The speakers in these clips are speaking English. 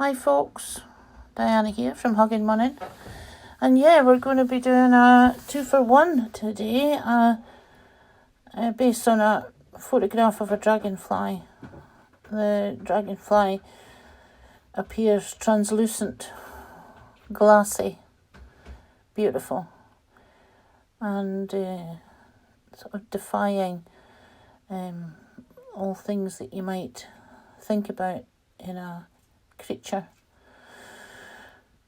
Hi folks, Diana here from Hugging Munnin. And yeah, we're going to be doing a 2-for-1 today, based on a photograph of a dragonfly. The dragonfly appears translucent, glassy, beautiful, and sort of defying all things that you might think about in a creature.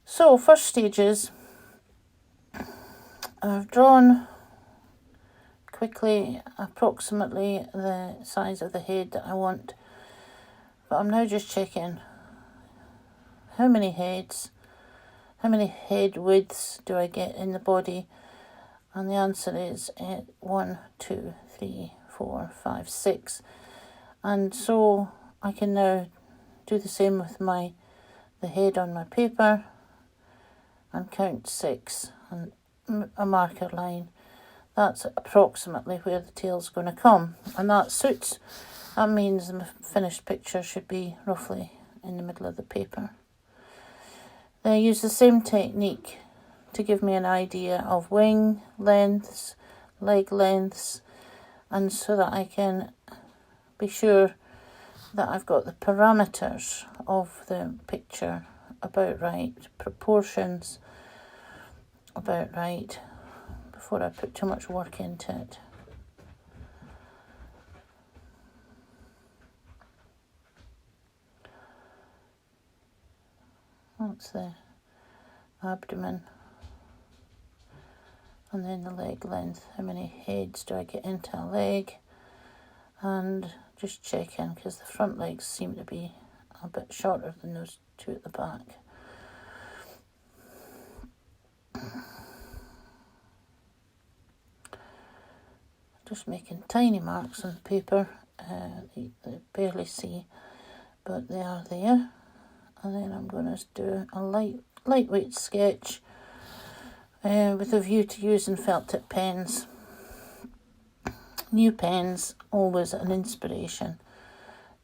So first stages, I've drawn quickly approximately the size of the head that I want, but I'm now just checking how many head widths do I get in the body, and the answer is 1, 2, 3, 4, 5, 6, and so I can now do the same with the head on my paper and count 6 and a marker line. That's approximately where the tail's going to come, and that suits. That means the finished picture should be roughly in the middle of the paper. Then I use the same technique to give me an idea of wing lengths, leg lengths, and so that I can be sure that I've got the parameters of the picture about right, proportions about right, before I put too much work into it. That's the abdomen. And then the leg length. How many heads do I get into a leg? And just checking, because the front legs seem to be a bit shorter than those two at the back. Just making tiny marks on the paper. You barely see, but they are there. And then I'm going to do a lightweight sketch with a view to using felt tip pens. New pens, always an inspiration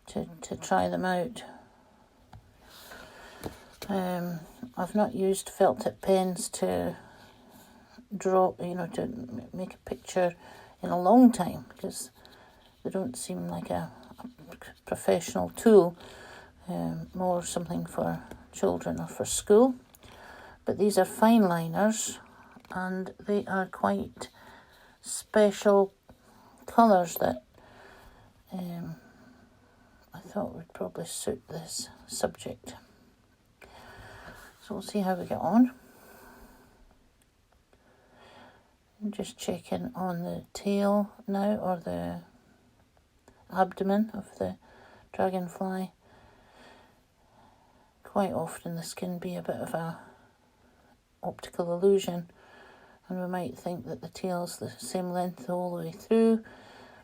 to try them out. I've not used felt tip pens to draw, to make a picture in a long time, because they don't seem like a professional tool, more something for children or for school. But these are fine liners, and they are quite special colours that I thought would probably suit this subject. So we'll see how we get on. I'm just checking on the tail now, or the abdomen of the dragonfly. Quite often this can be a bit of a optical illusion, and we might think that the tail's the same length all the way through,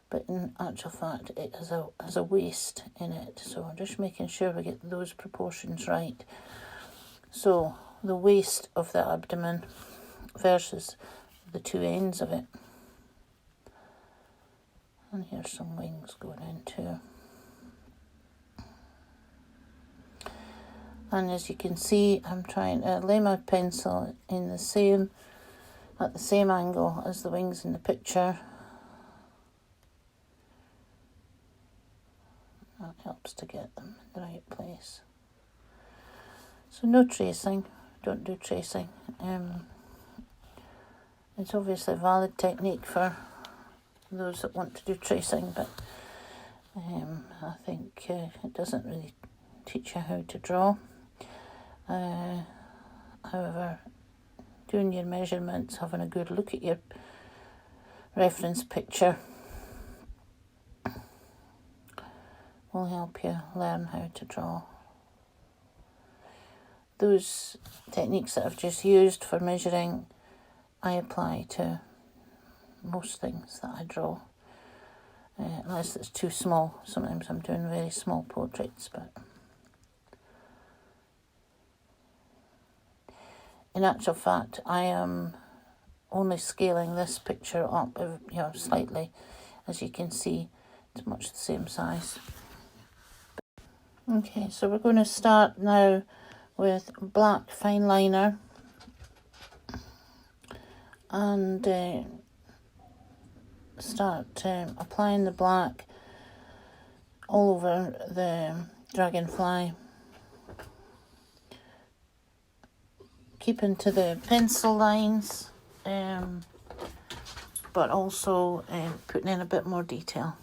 but in actual fact it has a waist in it. So I'm just making sure we get those proportions right. So the waist of the abdomen versus the two ends of it. And here's some wings going in too. And as you can see, I'm trying to lay my pencil at the same angle as the wings in the picture. That helps to get them in the right place. So no tracing, don't do tracing. It's obviously a valid technique for those that want to do tracing, but I think it doesn't really teach you how to draw. However, doing your measurements, having a good look at your reference picture will help you learn how to draw. Those techniques that I've just used for measuring, I apply to most things that I draw, unless it's too small. Sometimes I'm doing very small portraits, but in actual fact I am only scaling this picture up slightly. As you can see, it's much the same size. Okay, so we're going to start now with black fine liner and start applying the black all over the Dragonfly, keeping to the pencil lines, but also putting in a bit more detail.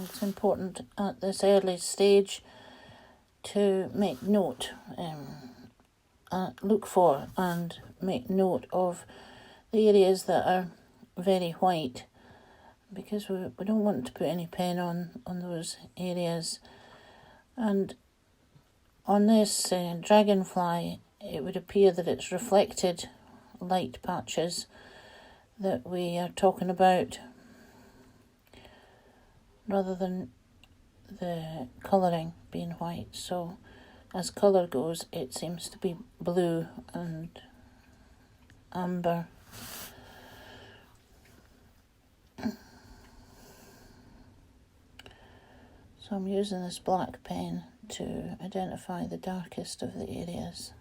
It's important at this early stage to make note, look for and make note of the areas that are very white, because we don't want to put any pen on those areas. And on this Dragonfly, it would appear that it's reflected light patches that we are talking about, rather than the colouring being white. So as colour goes, it seems to be blue and amber. So I'm using this black pen to identify the darkest of the areas.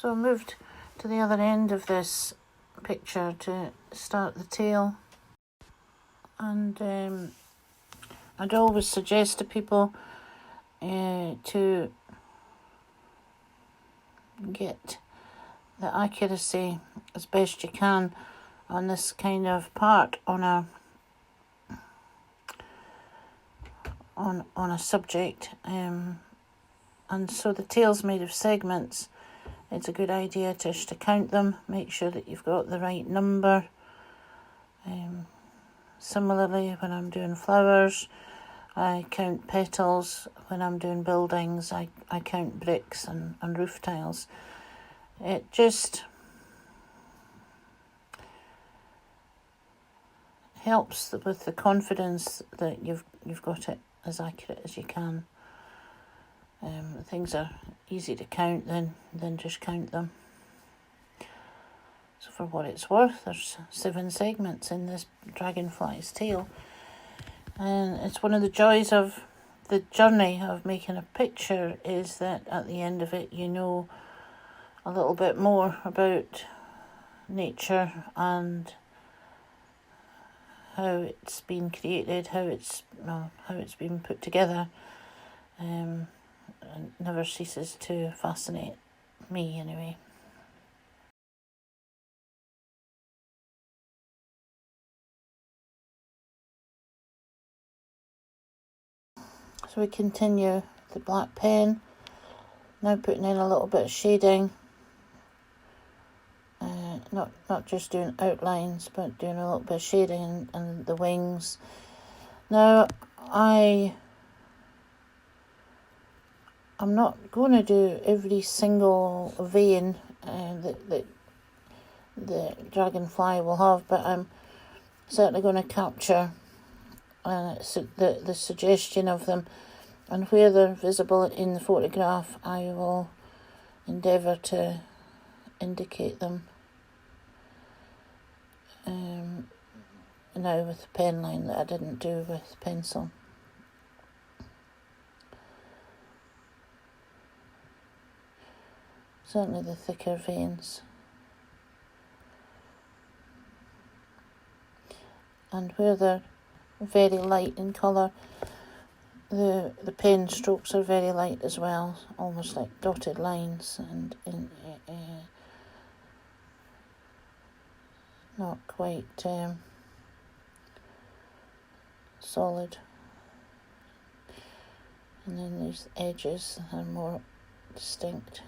So I moved to the other end of this picture to start the tail, and I'd always suggest to people to get the accuracy as best you can on this kind of part on a subject, and so the tail's made of segments. It's a good idea to count them, make sure that you've got the right number. Similarly, when I'm doing flowers, I count petals. When I'm doing buildings, I count bricks and roof tiles. It just helps with the confidence that you've got it as accurate as you can. Things are easy to count, then just count them. So for what it's worth, there's 7 segments in this dragonfly's tail. And it's one of the joys of the journey of making a picture, is that at the end of it you know a little bit more about nature and how it's been created, how it's been put together. It never ceases to fascinate me anyway. So we continue the black pen, now putting in a little bit of shading, not just doing outlines, but doing a little bit of shading and the wings. Now I'm not going to do every single vein that the dragonfly will have, but I'm certainly going to capture the suggestion of them, and where they're visible in the photograph I will endeavour to indicate them now with the pen line that I didn't do with pencil. Certainly the thicker veins. And where they're very light in colour, the pen strokes are very light as well, almost like dotted lines, and not quite solid. And then these edges are more distinct.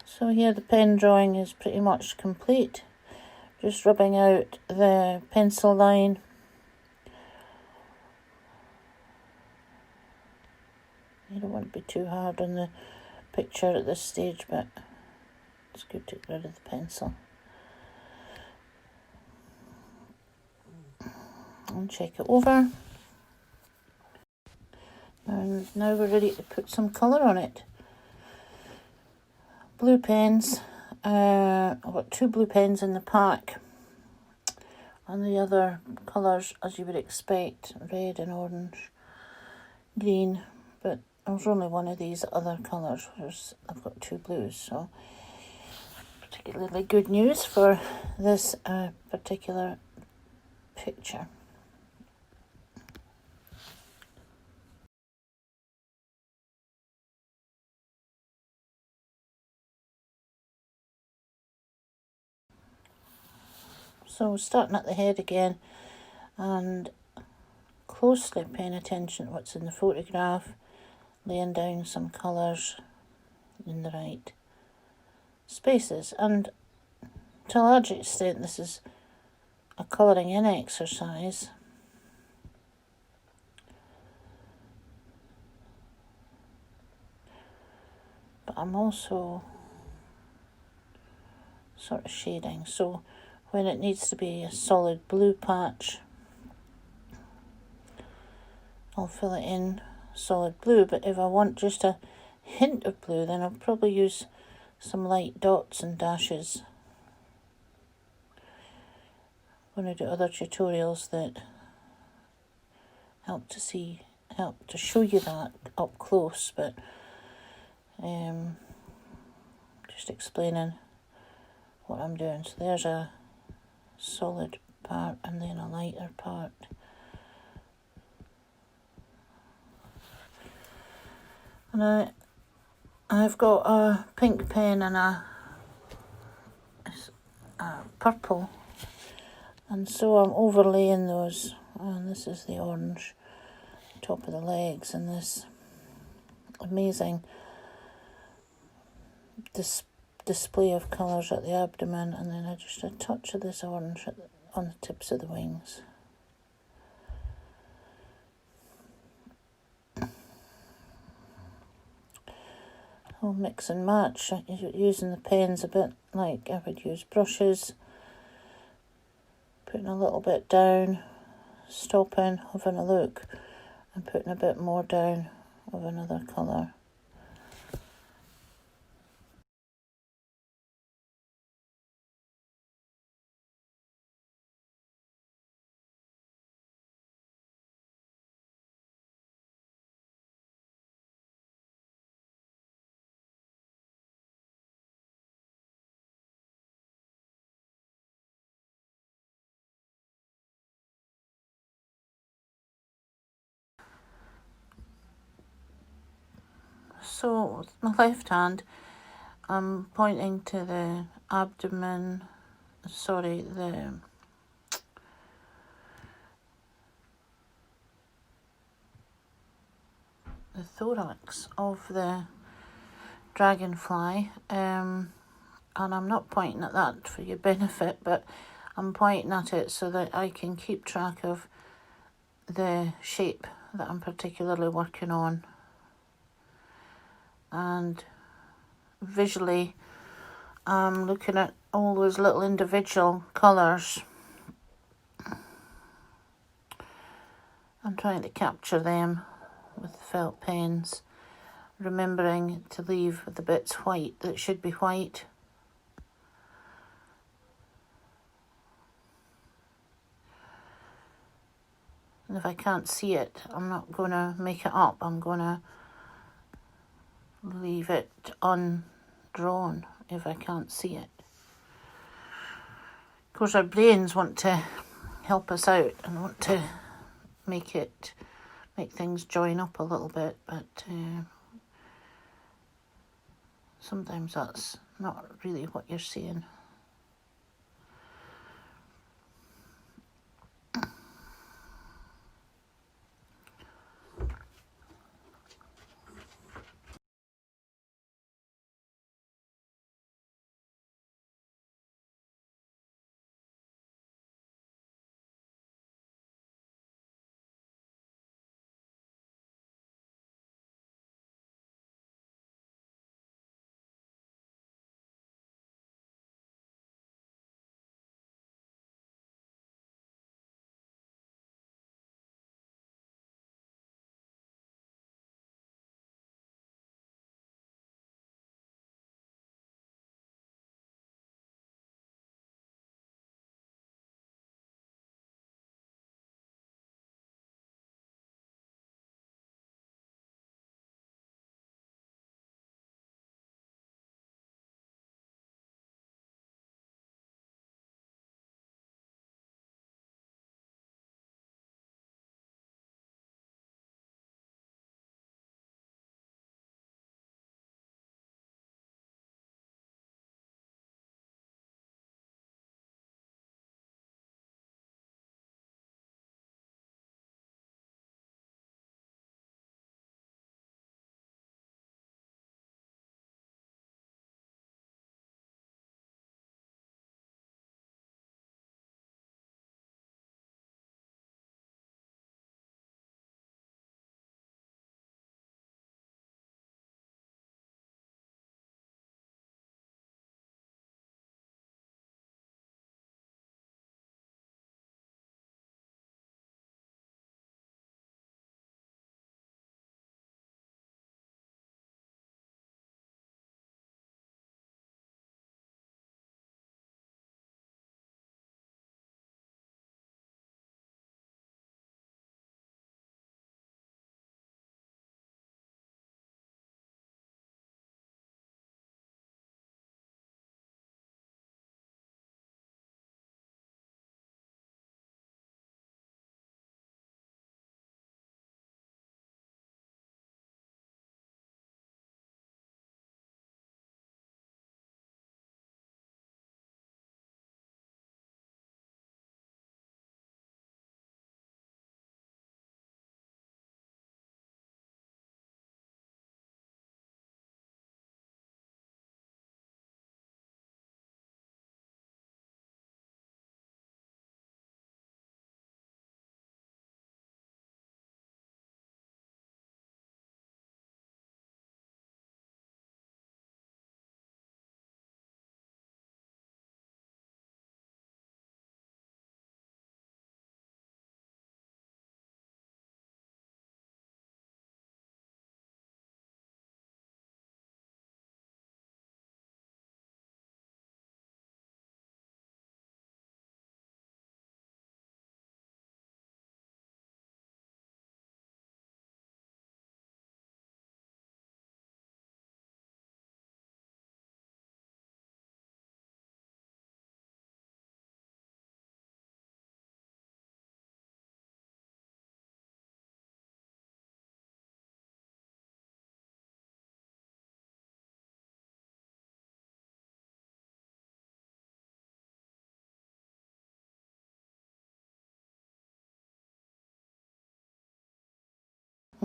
So here the pen drawing is pretty much complete. Just rubbing out the pencil line. You don't want to be too hard on the picture at this stage, but it's good to get rid of the pencil. And check it over. And now we're ready to put some colour on it. Blue pens. I've got 2 blue pens in the pack, and the other colours, as you would expect, red and orange, green, but there's only one of these other colours, whereas I've got two blues, so particularly good news for this particular picture. So starting at the head again and closely paying attention to what's in the photograph, laying down some colours in the right spaces. And to a large extent this is a colouring in exercise. But I'm also sort of shading. So when it needs to be a solid blue patch, I'll fill it in solid blue, but if I want just a hint of blue, then I'll probably use some light dots and dashes. I'm going to do other tutorials that help to show you that up close, but just explaining what I'm doing. So there's a solid part and then a lighter part. And I've got a pink pen and a purple, and so I'm overlaying those. And this is the orange top of the legs, and this amazing display of colours at the abdomen, and then just a touch of this orange on the tips of the wings. I'll mix and match, using the pens a bit like I would use brushes, putting a little bit down, stopping, having a look, and putting a bit more down of another colour. So with my left hand, I'm pointing to the abdomen, the thorax of the dragonfly, and I'm not pointing at that for your benefit, but I'm pointing at it so that I can keep track of the shape that I'm particularly working on, and visually I'm looking at all those little individual colours. I'm trying to capture them with felt pens, remembering to leave the bits white that should be white. And if I can't see it, I'm not going to make it up. I'm going to leave it undrawn if I can't see it. Of course, our brains want to help us out and want to make things join up a little bit, but sometimes that's not really what you're seeing.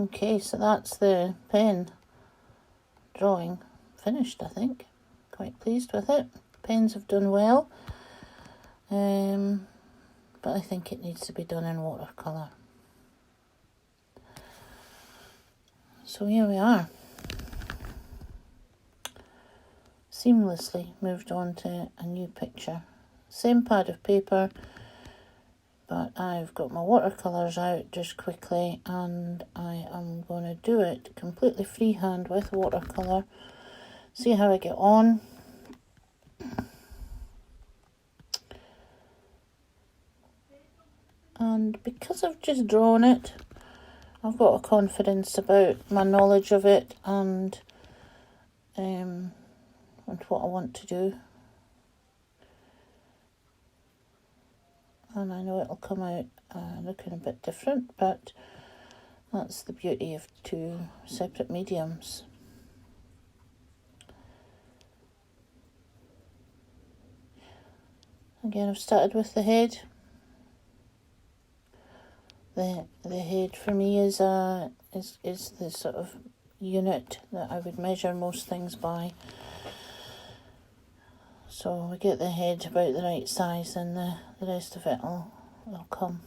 Okay, so that's the pen drawing finished, I think. Quite pleased with it. Pens have done well, but I think it needs to be done in watercolour. So here we are. Seamlessly moved on to a new picture. Same pad of paper, but I've got my watercolours out just quickly, and I am going to do it completely freehand with watercolour. See how I get on. And because I've just drawn it, I've got a confidence about my knowledge of it and what I want to do. And I know it'll come out looking a bit different, but that's the beauty of two separate mediums. Again, I've started with the head. The head for me is the sort of unit that I would measure most things by. So we get the head about the right size, and the rest of it will come.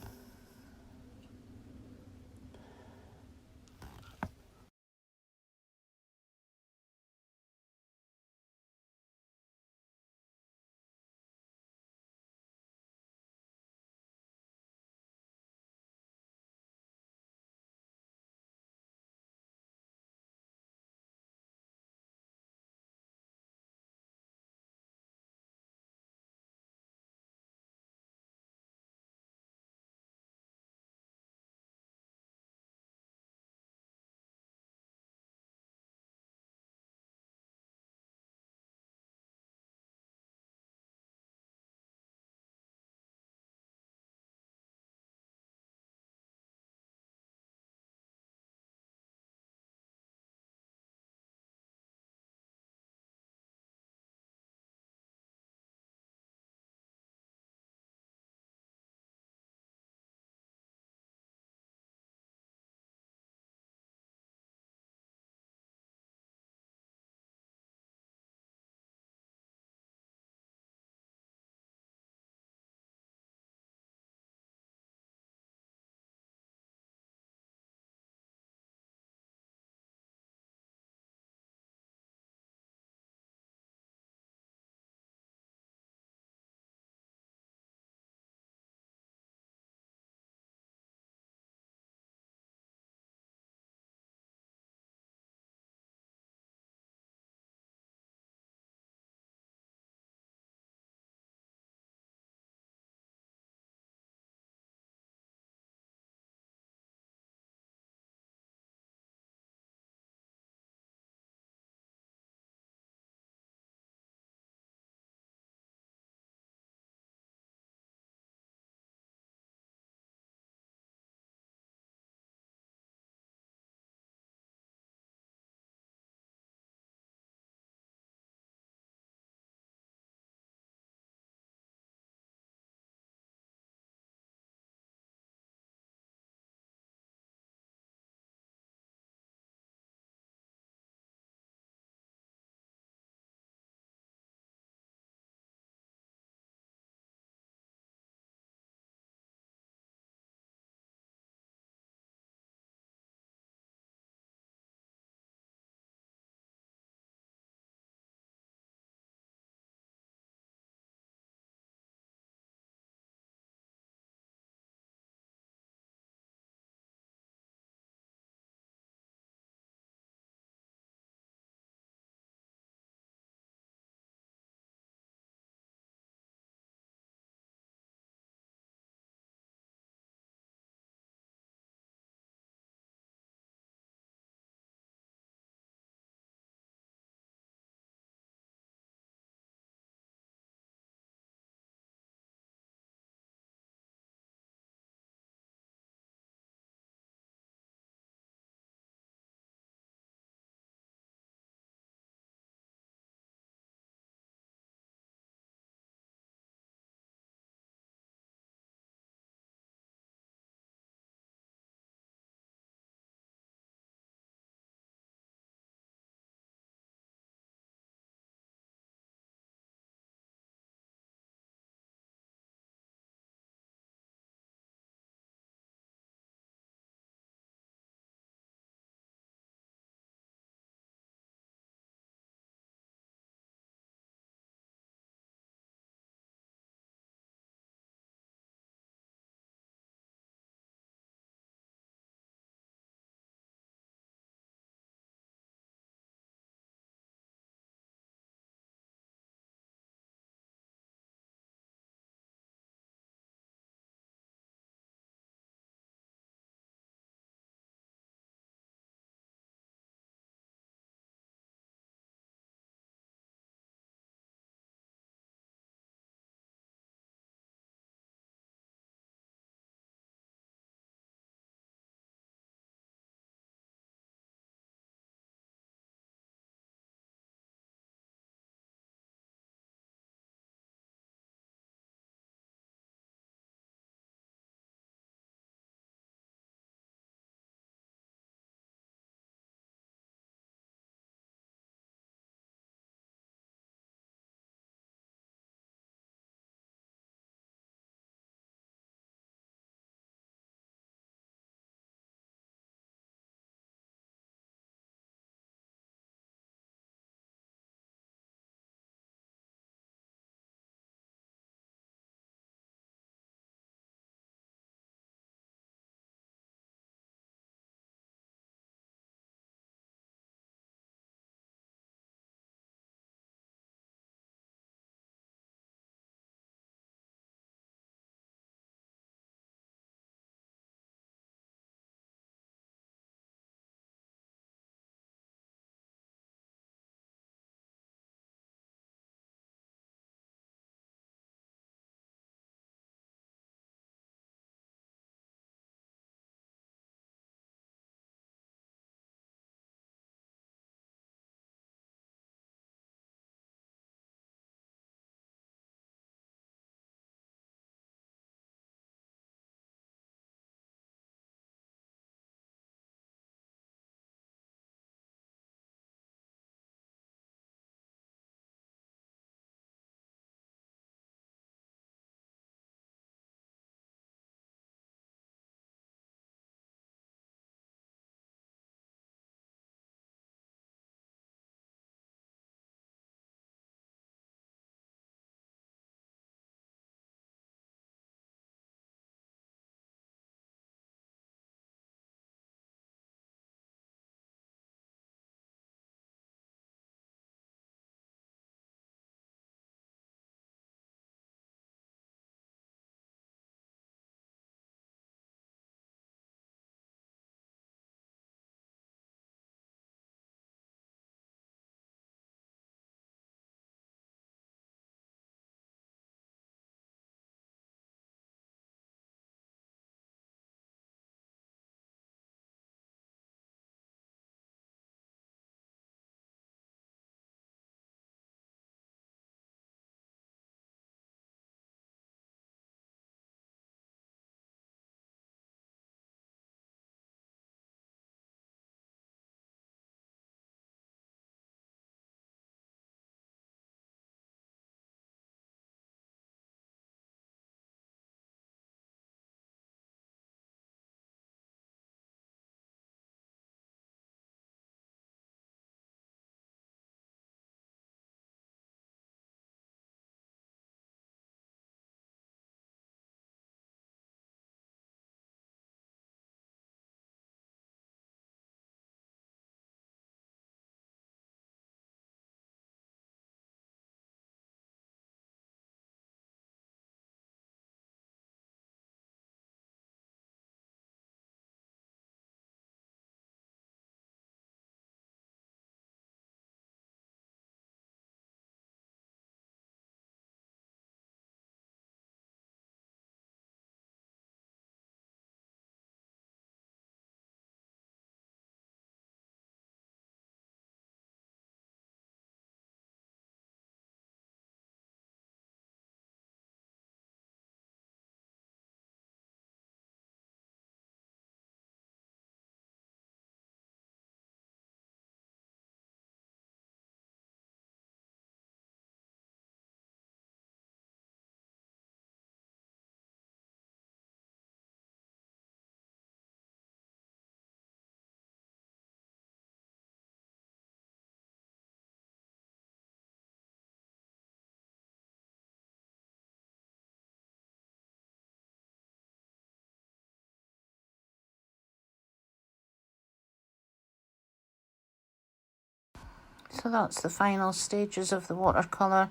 So that's the final stages of the watercolour.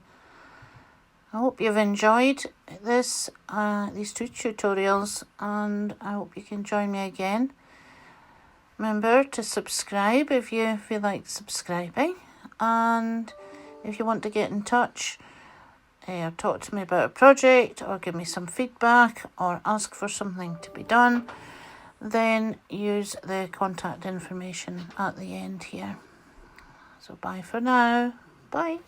I hope you've enjoyed these two tutorials, and I hope you can join me again. Remember to subscribe if you feel like subscribing, and if you want to get in touch, or talk to me about a project, or give me some feedback, or ask for something to be done, then use the contact information at the end here. So bye for now. Bye.